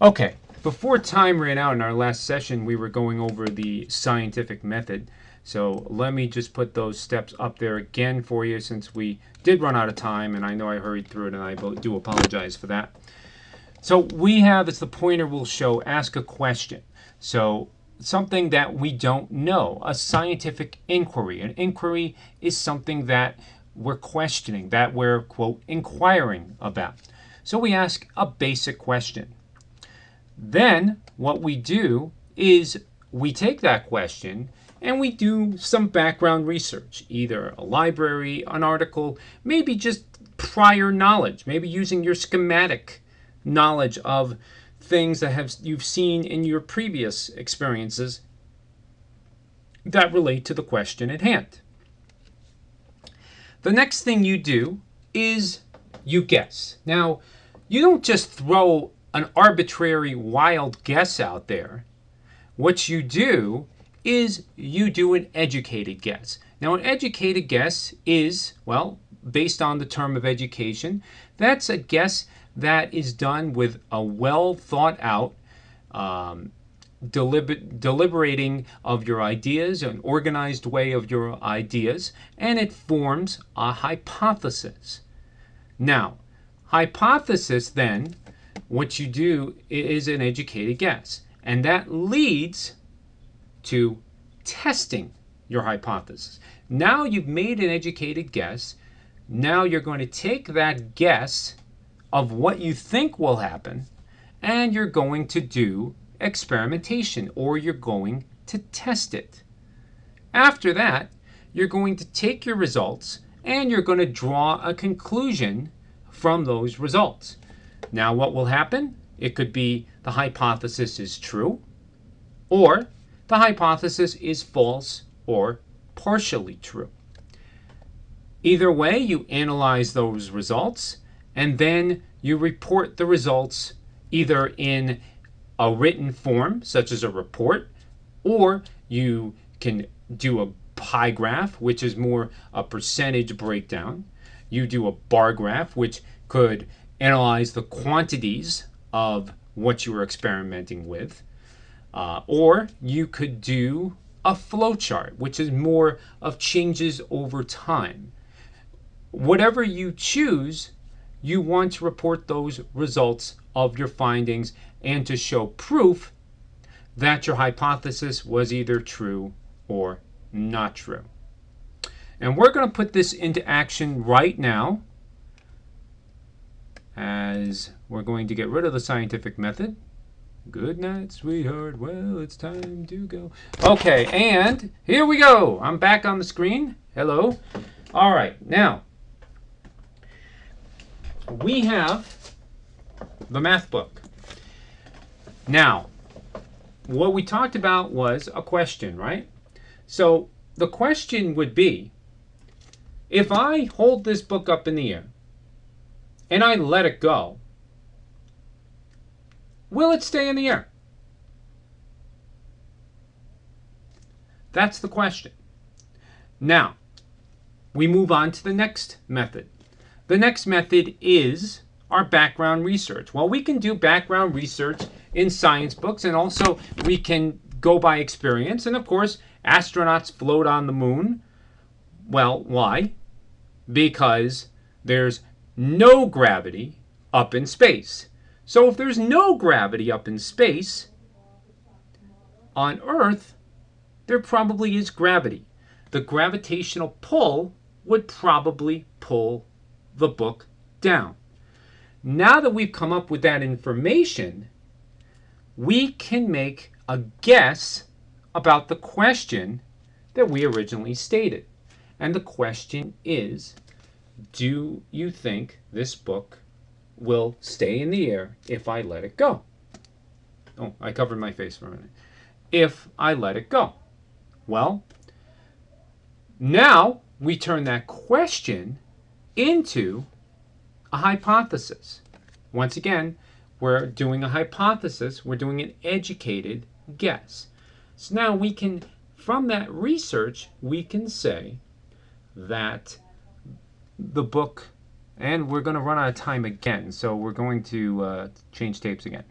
Okay, before time ran out in our last session, we were going over the scientific method. So let me just put those steps up there again for you, since we did run out of time, and I know I hurried through it, and I do apologize for that. So we have, as the pointer will show, ask a question. So something that we don't know, a scientific inquiry. An inquiry is something that we're questioning, that we're, quote, inquiring about. So we ask a basic question. Then what we do is we take that question and we do some background research, either a library, an article, maybe just prior knowledge, maybe using your schematic knowledge of things that you've seen in your previous experiences that relate to the question at hand. The next thing you do is you guess. Now, you don't just throw an arbitrary wild guess out there. What you do is you do an educated guess. Now, an educated guess is, well, based on the term of education, that's a guess that is done with a well thought out deliberating of your ideas, an organized way of your ideas, and it forms a hypothesis. Now, hypothesis then, what you do is an educated guess, and that leads to testing your hypothesis. Now you've made an educated guess. Now you're going to take that guess of what you think will happen, and you're going to do experimentation, or you're going to test it. After that, you're going to take your results and you're going to draw a conclusion from those results. Now, what will happen? It could be the hypothesis is true, or the hypothesis is false or partially true. Either way, you analyze those results, and then you report the results either in a written form, such as a report, or you can do a pie graph, which is more a percentage breakdown. You do a bar graph, which could analyze the quantities of what you were experimenting with. Or you could do a flow chart, which is more of changes over time. Whatever you choose, you want to report those results of your findings and to show proof that your hypothesis was either true or not true. And we're going to put this into action right now, as we're going to get rid of the scientific method. Good night, sweetheart. Well, it's time to go. Okay, and here we go. I'm back on the screen. Hello. All right, now we have the math book. Now, what we talked about was a question, right? So the question would be, if I hold this book up in the air and I let it go, will it stay in the air? That's the question. Now, we move on to the next method. The next method is our background research. Well, we can do background research in science books, and also we can go by experience. And of course, astronauts float on the moon. Well, why? Because there's no gravity up in space. So if there's no gravity up in space, on Earth, there probably is gravity. The gravitational pull would probably pull the book down. Now that we've come up with that information, we can make a guess about the question that we originally stated. And the question is, do you think this book will stay in the air if I let it go? Oh, I covered my face for a minute. If I let it go. Well, now we turn that question into a hypothesis. Once again, we're doing a hypothesis. We're doing an educated guess. So now we can, from that research, we can say that the book, and we're going to run out of time again, so we're going to change tapes again.